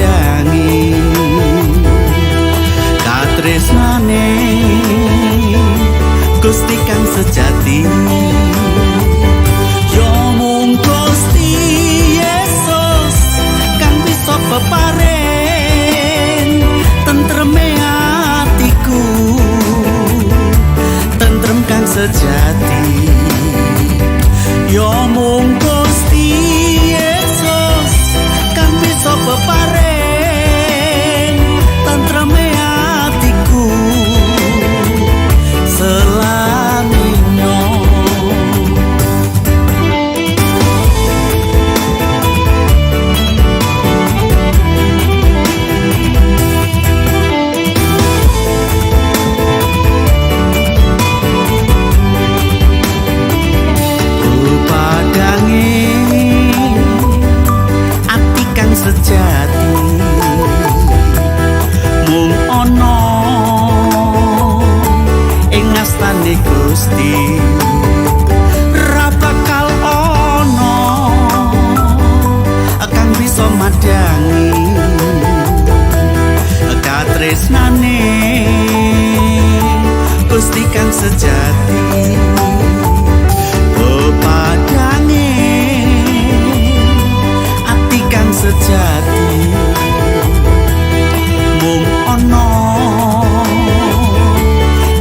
madangi katresnane Gusti kang sejati yo mung Gusti Yesus kang bisa peparing tentreme atiku tentrem kang sejati yo mung Gusti Yesus kang bisa peparing tentreme atiku selamino sejati mung ana ing ngastane Gusti ra bakal ana kang bisa madangi katresnane Gusti kang sejati sejati mung ana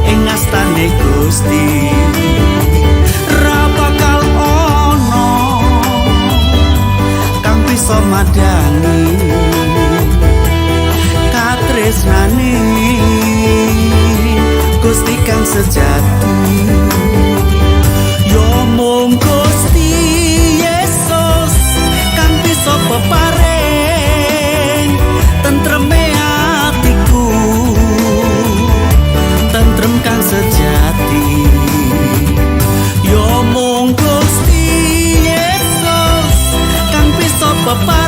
ing ngastane Gusti ra bakal ana kang bisa madangi katresnane Gusti kang sejati yo mung Gusti Yesus kang bisa peparing tentreme atiku tentrem kang sejati yo mung Gusti Yesus kang bisa peparing